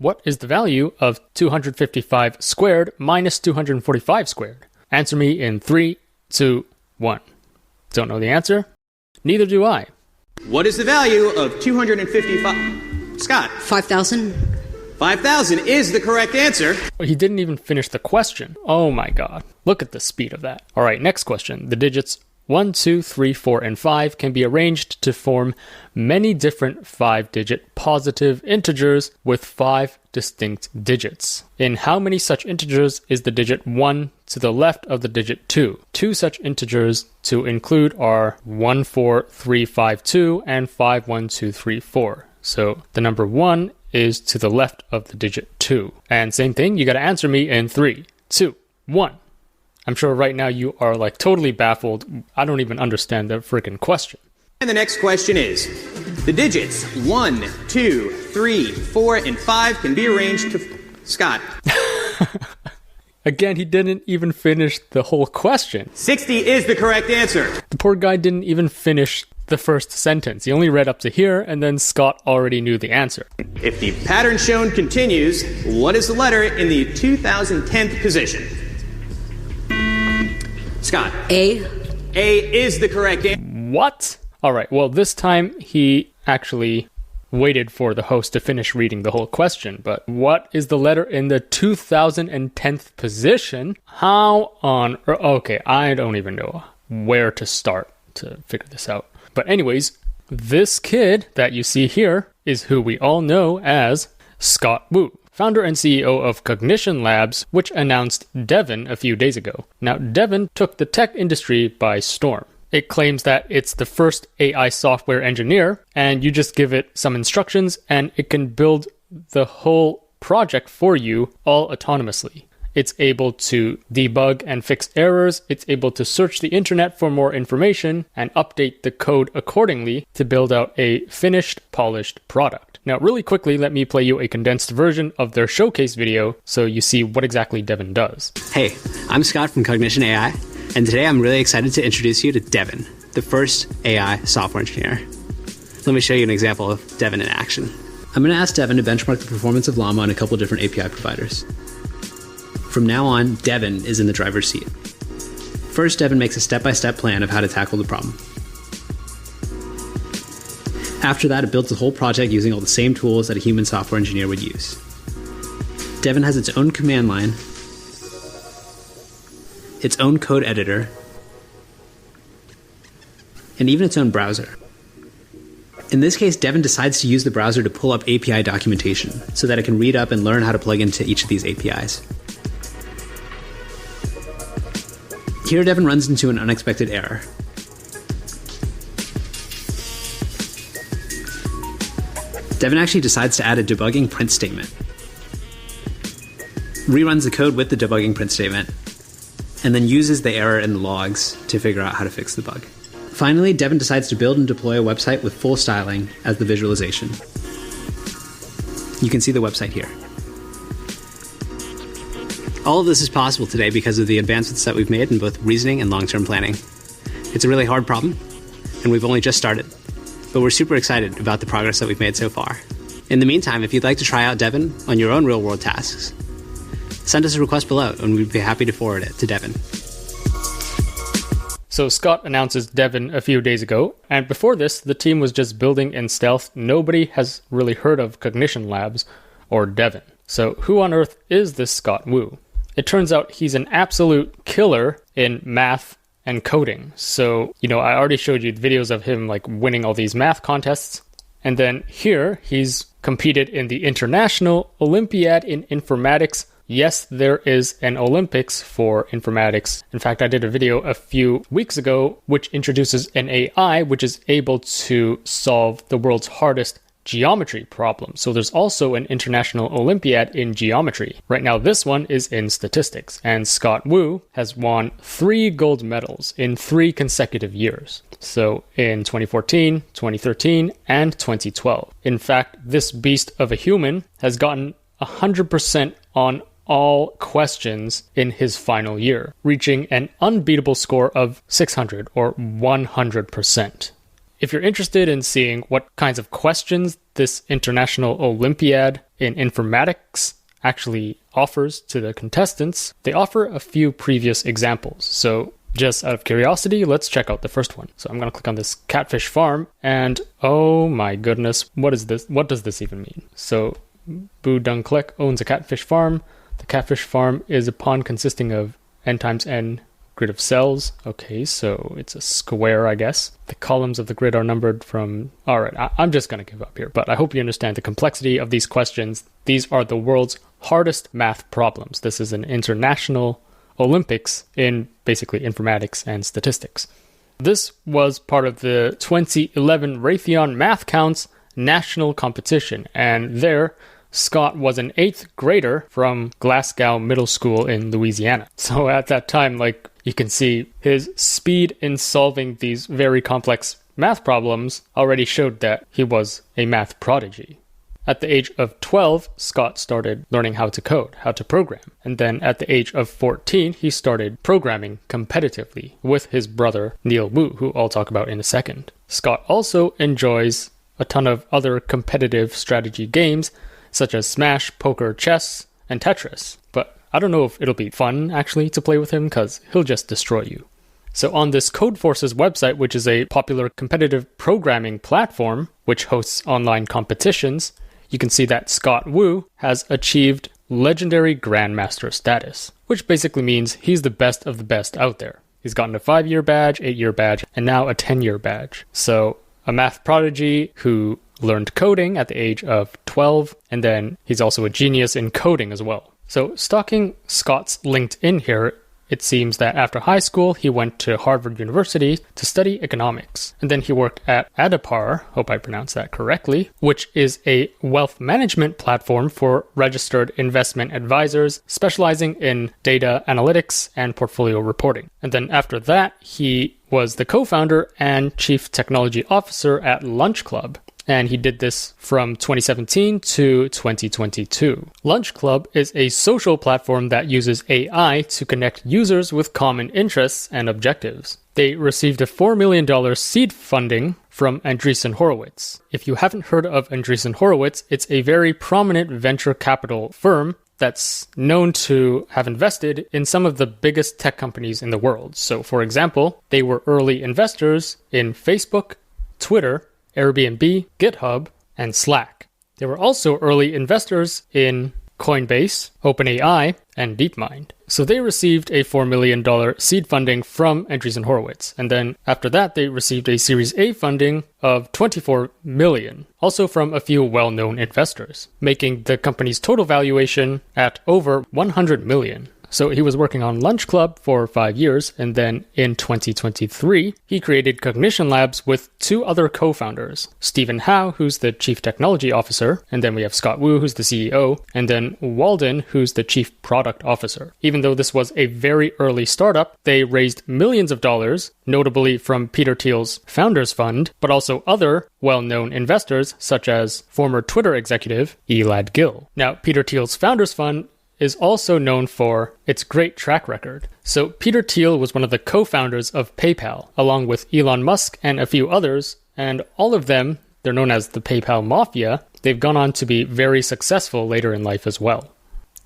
What is the value of 255 squared minus 245 squared? Answer me in 3, 2, 1. Don't know the answer? Neither do I. What is the value of 255? Scott. 5,000. 5,000 is the correct answer. He didn't even finish the question. Oh my god. Look at the speed of that. All right, next question. The digits 1, 2, 3, 4, and 5 can be arranged to form many different 5-digit positive integers with 5 distinct digits. In how many such integers is the digit 1 to the left of the digit 2? Two such integers to include are 14352 and 51234. So the number 1 is to the left of the digit 2. And same thing, you got to answer me in 3, 2, 1. I'm sure right now you are like totally baffled. I don't even understand the freaking question. And the next question is, the digits 1, 2, 3, 4, and 5 can be arranged to... Scott. Again, he didn't even finish the whole question. 60 is the correct answer. The poor guy didn't even finish the first sentence. He only read up to here, and then Scott already knew the answer. If the pattern shown continues, what is the letter in the 2010th position? Scott. A. A is the correct answer. What? All right, well, this time he actually waited for the host to finish reading the whole question, but what is the letter in the 2010th position? How on earth? Okay, I don't even know where to start to figure this out. But anyways, this kid that you see here is who we all know as Scott Wu, founder and CEO of Cognition Labs, which announced Devin a few days ago. Now, Devin took the tech industry by storm. It claims that it's the first AI software engineer, and you just give it some instructions, and it can build the whole project for you all autonomously. It's able to debug and fix errors. It's able to search the internet for more information and update the code accordingly to build out a finished, polished product. Now, really quickly, let me play you a condensed version of their showcase video so you see what exactly Devin does. Hey, I'm Scott from Cognition AI, and today I'm really excited to introduce you to Devin, the first AI software engineer. Let me show you an example of Devin in action. I'm going to ask Devin to benchmark the performance of Llama on a couple different API providers. From now on, Devin is in the driver's seat. First, Devin makes a step-by-step plan of how to tackle the problem. After that, it builds the whole project using all the same tools that a human software engineer would use. Devin has its own command line, its own code editor, and even its own browser. In this case, Devin decides to use the browser to pull up API documentation so that it can read up and learn how to plug into each of these APIs. Here, Devin runs into an unexpected error. Devin actually decides to add a debugging print statement, reruns the code with the debugging print statement, and then uses the error in the logs to figure out how to fix the bug. Finally, Devin decides to build and deploy a website with full styling as the visualization. You can see the website here. All of this is possible today because of the advancements that we've made in both reasoning and long-term planning. It's a really hard problem, and we've only just started, but we're super excited about the progress that we've made so far. In the meantime, if you'd like to try out Devin on your own real-world tasks, send us a request below, and we'd be happy to forward it to Devin. So Scott announces Devin a few days ago, and before this, the team was just building in stealth. Nobody has really heard of Cognition Labs or Devin. So who on earth is this Scott Wu? It turns out he's an absolute killer in math and coding. So, I already showed you the videos of him like winning all these math contests. And then here, he's competed in the International Olympiad in Informatics. Yes, there is an Olympics for informatics. In fact, I did a video a few weeks ago which introduces an AI which is able to solve the world's hardest geometry problem. So there's also an International Olympiad in geometry. Right now, this one is in statistics, and Scott Wu has won 3 gold medals in 3 consecutive years. So in 2014, 2013, and 2012. In fact, this beast of a human has gotten 100% on all questions in his final year, reaching an unbeatable score of 600 or 100%. If you're interested in seeing what kinds of questions this International Olympiad in Informatics actually offers to the contestants, they offer a few previous examples. So just out of curiosity, let's check out the first one. So I'm going to click on this catfish farm, and oh my goodness, what is this? What does this even mean? So Boo Dung Klek owns a catfish farm. The catfish farm is a pond consisting of n times n grid of cells. Okay, so it's a square, I guess. The columns of the grid are numbered from... All right, I'm just going to give up here, but I hope you understand the complexity of these questions. These are the world's hardest math problems. This is an international Olympics in basically informatics and statistics. This was part of the 2011 Raytheon Math Counts national competition, and there Scott was an 8th grader from Glasgow Middle School in Louisiana. So at that time, you can see his speed in solving these very complex math problems already showed that he was a math prodigy. At the age of 12, Scott started learning how to code, how to program. And then at the age of 14, he started programming competitively with his brother Neil Wu, who I'll talk about in a second. Scott also enjoys a ton of other competitive strategy games, such as Smash, Poker, Chess, and Tetris. But I don't know if it'll be fun, actually, to play with him, because he'll just destroy you. So on this Codeforces website, which is a popular competitive programming platform, which hosts online competitions, you can see that Scott Wu has achieved legendary Grandmaster status, which basically means he's the best of the best out there. He's gotten a 5-year badge, 8-year badge, and now a 10-year badge. So a math prodigy who learned coding at the age of 12, and then he's also a genius in coding as well. So stalking Scott's LinkedIn here, it seems that after high school, he went to Harvard University to study economics. And then he worked at Adapar, hope I pronounced that correctly, which is a wealth management platform for registered investment advisors specializing in data analytics and portfolio reporting. And then after that, he was the co-founder and chief technology officer at Lunch Club. And he did this from 2017 to 2022. Lunch Club is a social platform that uses AI to connect users with common interests and objectives. They received a $4 million seed funding from Andreessen Horowitz. If you haven't heard of Andreessen Horowitz, it's a very prominent venture capital firm that's known to have invested in some of the biggest tech companies in the world. So, for example, they were early investors in Facebook, Twitter, Airbnb, GitHub, and Slack. They were also early investors in Coinbase, OpenAI, and DeepMind. So they received a $4 million seed funding from Andreessen Horowitz. And then after that, they received a Series A funding of $24 million, also from a few well-known investors, making the company's total valuation at over $100 million. So he was working on Lunch Club for 5 years, and then in 2023, he created Cognition Labs with 2 other co-founders, Stephen Howe, who's the chief technology officer, and then we have Scott Wu, who's the CEO, and then Walden, who's the chief product officer. Even though this was a very early startup, they raised millions of dollars, notably from Peter Thiel's Founders Fund, but also other well-known investors, such as former Twitter executive Elad Gil. Now, Peter Thiel's Founders Fund is also known for its great track record. So Peter Thiel was one of the co-founders of PayPal, along with Elon Musk and a few others, and all of them, they're known as the PayPal Mafia, they've gone on to be very successful later in life as well.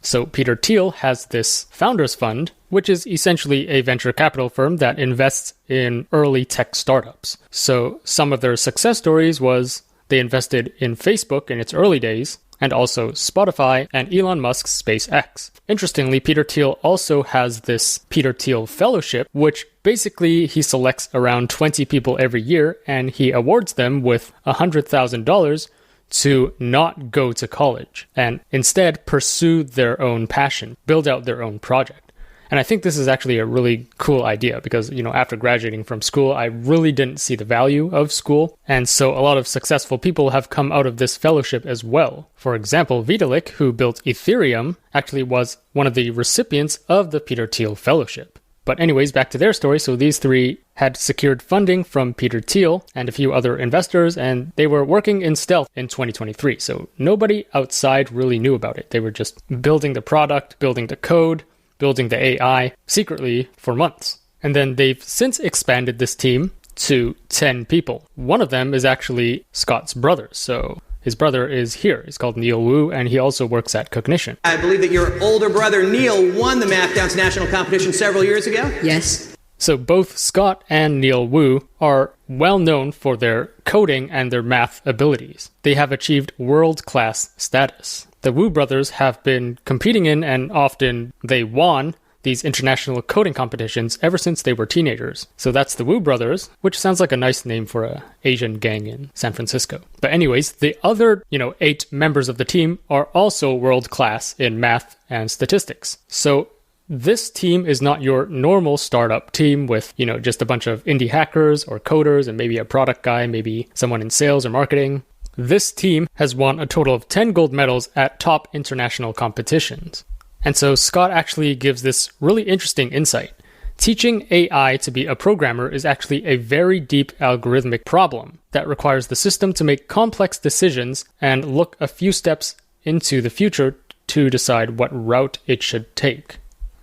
So Peter Thiel has this Founders Fund, which is essentially a venture capital firm that invests in early tech startups. So some of their success stories was they invested in Facebook in its early days, and also Spotify and Elon Musk's SpaceX. Interestingly, Peter Thiel also has this Peter Thiel Fellowship, which basically he selects around 20 people every year, and he awards them with $100,000 to not go to college, and instead pursue their own passion, build out their own project. And I think this is actually a really cool idea because, after graduating from school, I really didn't see the value of school. And so a lot of successful people have come out of this fellowship as well. For example, Vitalik, who built Ethereum, actually was one of the recipients of the Peter Thiel Fellowship. But anyways, back to their story. So these 3 had secured funding from Peter Thiel and a few other investors, and they were working in stealth in 2023. So nobody outside really knew about it. They were just building the product, building the code, building the AI secretly for months. And then they've since expanded this team to 10 people. One of them is actually Scott's brother. So his brother is here. He's called Neil Wu, and he also works at Cognition. I believe that your older brother Neil won the Math Downs national competition several years ago. Yes. So both Scott and Neil Wu are well known for their coding and their math abilities. They have achieved world-class status. The Wu brothers have been competing in, and often they won, these international coding competitions ever since they were teenagers. So that's the Wu brothers, which sounds like a nice name for an Asian gang in San Francisco. But anyways, the other, 8 members of the team are also world-class in math and statistics. So this team is not your normal startup team with, just a bunch of indie hackers or coders and maybe a product guy, maybe someone in sales or marketing. This team has won a total of 10 gold medals at top international competitions. And so Scott actually gives this really interesting insight. Teaching AI to be a programmer is actually a very deep algorithmic problem that requires the system to make complex decisions and look a few steps into the future to decide what route it should take.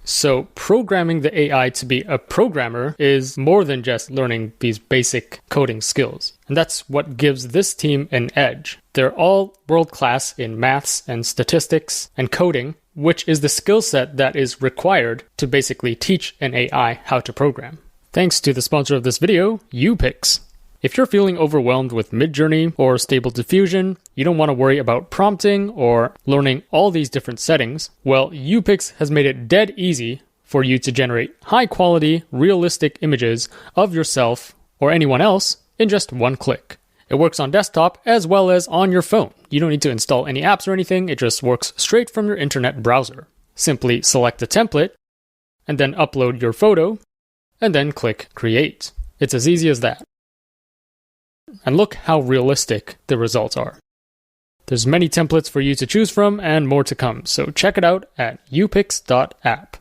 So programming the AI to be a programmer is more than just learning these basic coding skills. And that's what gives this team an edge. They're all world-class in maths and statistics and coding, which is the skill set that is required to basically teach an AI how to program. Thanks to the sponsor of this video, UPix. If you're feeling overwhelmed with Midjourney or Stable Diffusion, you don't want to worry about prompting or learning all these different settings, well, UPix has made it dead easy for you to generate high-quality, realistic images of yourself or anyone else in just one click. It works on desktop as well as on your phone. You don't need to install any apps or anything, it just works straight from your internet browser. Simply select the template, and then upload your photo, and then click Create. It's as easy as that. And look how realistic the results are. There's many templates for you to choose from and more to come, so check it out at upix.app.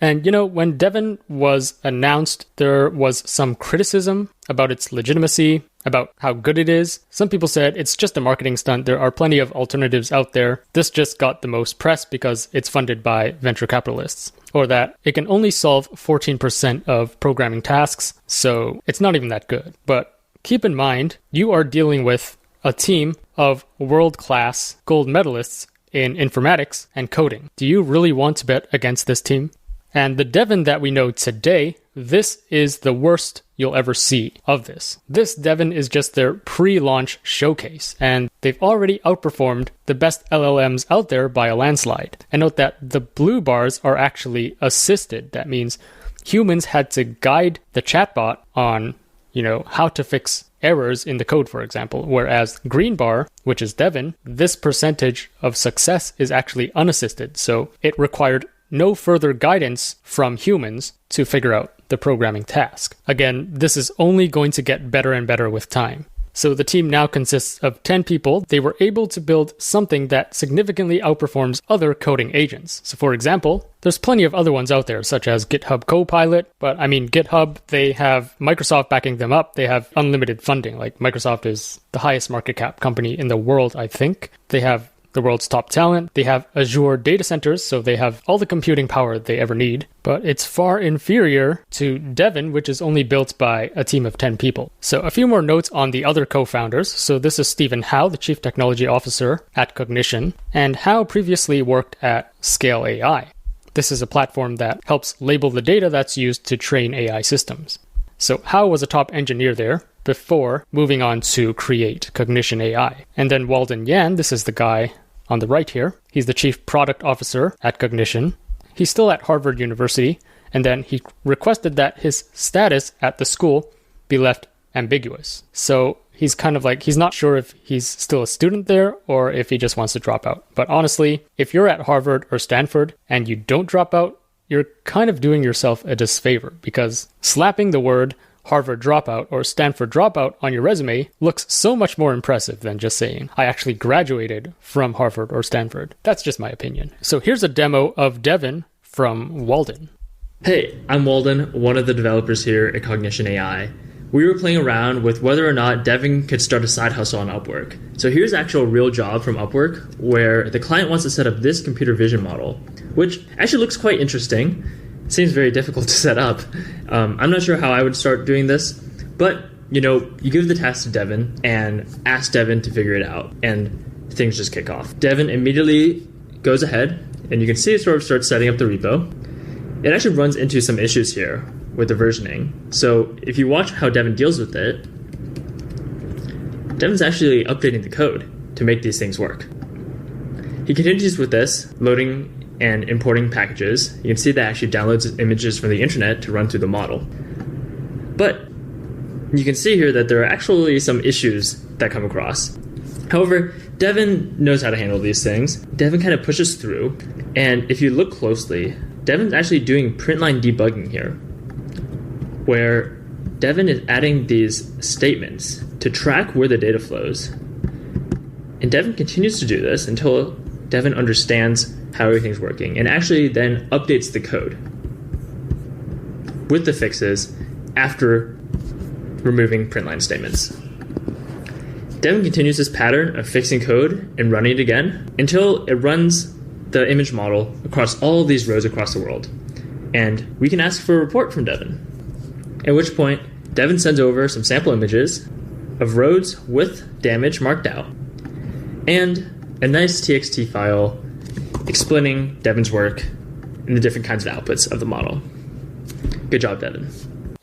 And when Devin was announced, there was some criticism about its legitimacy, about how good it is. Some people said it's just a marketing stunt. There are plenty of alternatives out there. This just got the most press because it's funded by venture capitalists. Or that it can only solve 14% of programming tasks, so it's not even that good. But keep in mind, you are dealing with a team of world-class gold medalists in informatics and coding. Do you really want to bet against this team? And the Devin that we know today, this is the worst you'll ever see of this. This Devin is just their pre-launch showcase, and they've already outperformed the best LLMs out there by a landslide. And note that the blue bars are actually assisted. That means humans had to guide the chatbot on how to fix errors in the code, for example. Whereas green bar, which is Devin, this percentage of success is actually unassisted. So it required no further guidance from humans to figure out the programming task. Again, this is only going to get better and better with time. So the team now consists of 10 people. They were able to build something that significantly outperforms other coding agents. So for example, there's plenty of other ones out there, such as GitHub Copilot. But GitHub, they have Microsoft backing them up. They have unlimited funding. Like Microsoft is the highest market cap company in the world, I think. They have the world's top talent. They have Azure data centers, so they have all the computing power they ever need. But it's far inferior to Devin, which is only built by a team of 10 people. So a few more notes on the other co-founders. So this is Stephen Howe, the Chief Technology Officer at Cognition, and Howe previously worked at Scale AI. This is a platform that helps label the data that's used to train AI systems. So Howe was a top engineer there before moving on to create Cognition AI. And then Walden Yan, this is the guy on the right here. He's the Chief Product Officer at Cognition. He's still at Harvard University, and then he requested that his status at the school be left ambiguous. So he's kind of he's not sure if he's still a student there or if he just wants to drop out. But honestly, if you're at Harvard or Stanford and you don't drop out, you're kind of doing yourself a disfavor, because slapping the word Harvard dropout or Stanford dropout on your resume looks so much more impressive than just saying, I actually graduated from Harvard or Stanford. That's just my opinion. So here's a demo of Devin from Walden. Hey, I'm Walden, one of the developers here at Cognition AI. We were playing around with whether or not Devin could start a side hustle on Upwork. So here's actual real job from Upwork, where the client wants to set up this computer vision model, which actually looks quite interesting. Seems very difficult to set up. I'm not sure how I would start doing this, But, you give the task to Devin and ask Devin to figure it out, and things just kick off. Devin immediately goes ahead, and you can see it sort of starts setting up the repo. It actually runs into some issues here with the versioning. So if you watch how Devin deals with it, Devin's actually updating the code to make these things work. He continues with this, loading and importing packages. You can see that actually downloads images from the internet to run through the model. But you can see here that there are actually some issues that come across. However, Devin knows how to handle these things. Devin kind of pushes through, and if you look closely, Devin's actually doing print line debugging here, where Devin is adding these statements to track where the data flows. And Devin continues to do this until Devin understands how everything's working, and actually then updates the code with the fixes after removing print line statements. Devin continues this pattern of fixing code and running it again until it runs the image model across all these roads across the world. And we can ask for a report from Devin, at which point Devin sends over some sample images of roads with damage marked out and a nice TXT file explaining Devin's work and the different kinds of outputs of the model. Good job, Devin.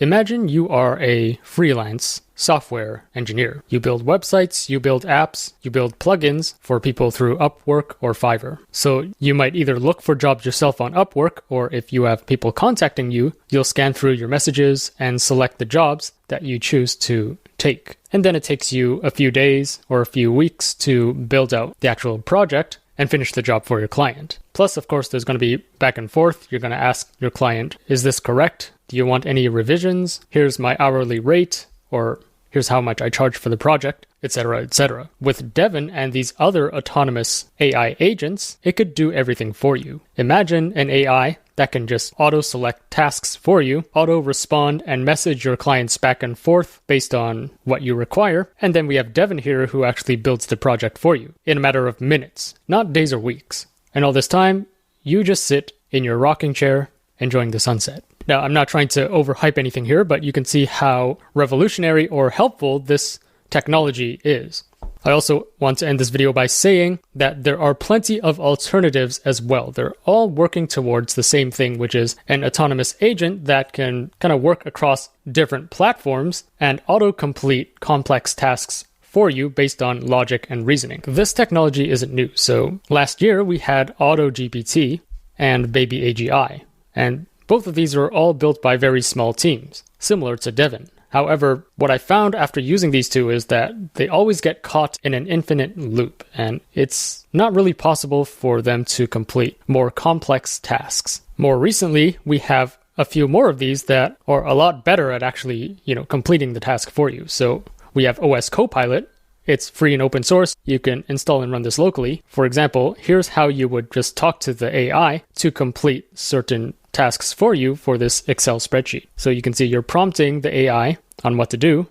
Imagine you are a freelance software engineer. You build websites, you build apps, you build plugins for people through Upwork or Fiverr. So you might either look for jobs yourself on Upwork, or if you have people contacting you, you'll scan through your messages and select the jobs that you choose to take. And then it takes you a few days or a few weeks to build out the actual project and finish the job for your client. Plus, of course, there's going to be back and forth. You're going to ask your client, is this correct? Do you want any revisions? Here's my hourly rate, or here's how much I charge for the project, etc., etc. With Devin and these other autonomous AI agents, it could do everything for you. Imagine an AI that can just auto-select tasks for you, auto-respond and message your clients back and forth based on what you require. And then we have Devin here who actually builds the project for you in a matter of minutes, not days or weeks. And all this time, you just sit in your rocking chair enjoying the sunset. Now, I'm not trying to overhype anything here, but you can see how revolutionary or helpful this technology is. I also want to end this video by saying that there are plenty of alternatives as well. They're all working towards the same thing, which is an autonomous agent that can kind of work across different platforms and auto-complete complex tasks for you based on logic and reasoning. This technology isn't new. So last year we had AutoGPT and Baby AGI, and both of these are all built by very small teams, similar to Devin. However, what I found after using these two is that they always get caught in an infinite loop, and it's not really possible for them to complete more complex tasks. More recently, we have a few more of these that are a lot better at actually, completing the task for you. So we have OS Copilot. It's free and open source. You can install and run this locally. For example, here's how you would just talk to the AI to complete certain tasks for you for this Excel spreadsheet. So you can see you're prompting the AI on what to do,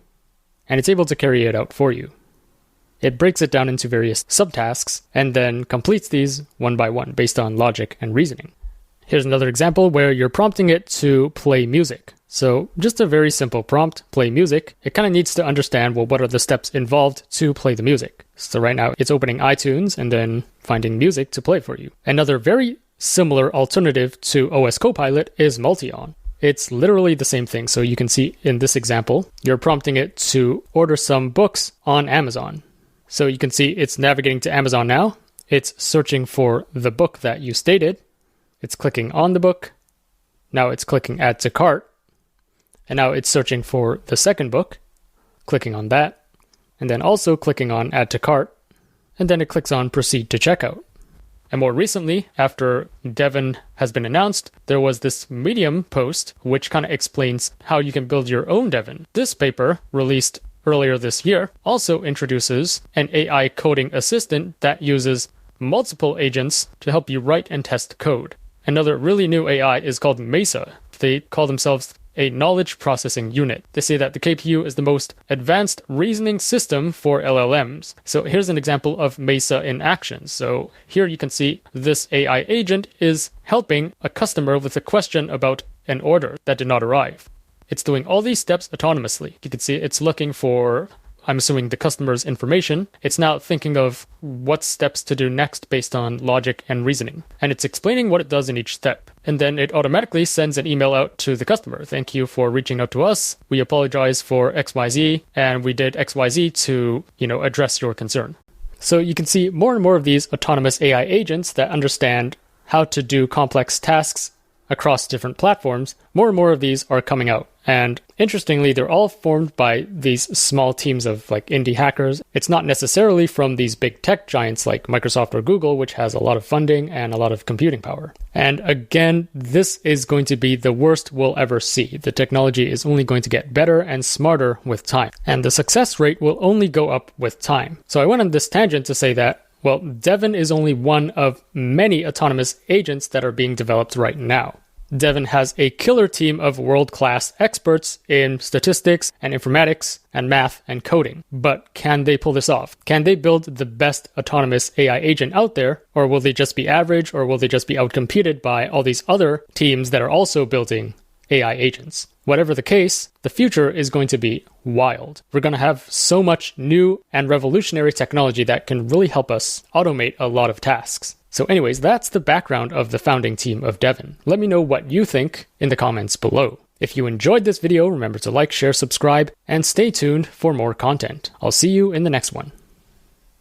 and it's able to carry it out for you. It breaks it down into various subtasks and then completes these one by one based on logic and reasoning. Here's another example where you're prompting it to play music. So just a very simple prompt, play music. It kind of needs to understand, well, what are the steps involved to play the music? So right now it's opening iTunes and then finding music to play for you. Another very similar alternative to OS Copilot is Multion. It's literally the same thing. So you can see in this example, you're prompting it to order some books on Amazon. So you can see it's navigating to Amazon now. It's searching for the book that you stated. It's clicking on the book. Now it's clicking add to cart. And now it's searching for the second book, clicking on that, and then also clicking on add to cart. And then it clicks on proceed to checkout. And more recently, after Devin has been announced, there was this Medium post which kind of explains how you can build your own Devin. This paper, released earlier this year, also introduces an AI coding assistant that uses multiple agents to help you write and test code. Another really new AI is called Mesa. They call themselves a knowledge processing unit. They say that the KPU is the most advanced reasoning system for LLMs. So here's an example of Mesa in action. So here you can see this AI agent is helping a customer with a question about an order that did not arrive. It's doing all these steps autonomously. You can see it's looking for, I'm assuming, the customer's information. It's now thinking of what steps to do next based on logic and reasoning. And it's explaining what it does in each step. And then it automatically sends an email out to the customer. Thank you for reaching out to us. We apologize for XYZ, and we did XYZ to, address your concern. So you can see more and more of these autonomous AI agents that understand how to do complex tasks across different platforms. More and more of these are coming out. And interestingly, they're all formed by these small teams of indie hackers. It's not necessarily from these big tech giants like Microsoft or Google, which has a lot of funding and a lot of computing power. And again, this is going to be the worst we'll ever see. The technology is only going to get better and smarter with time. And the success rate will only go up with time. So I went on this tangent to say that, well, Devin is only one of many autonomous agents that are being developed right now. Devin has a killer team of world-class experts in statistics and informatics and math and coding. But can they pull this off? Can they build the best autonomous AI agent out there? Or will they just be average? Or will they just be outcompeted by all these other teams that are also building AI agents? Whatever the case, the future is going to be wild. We're going to have so much new and revolutionary technology that can really help us automate a lot of tasks. So anyways, that's the background of the founding team of Devin. Let me know what you think in the comments below. If you enjoyed this video, remember to like, share, subscribe, and stay tuned for more content. I'll see you in the next one.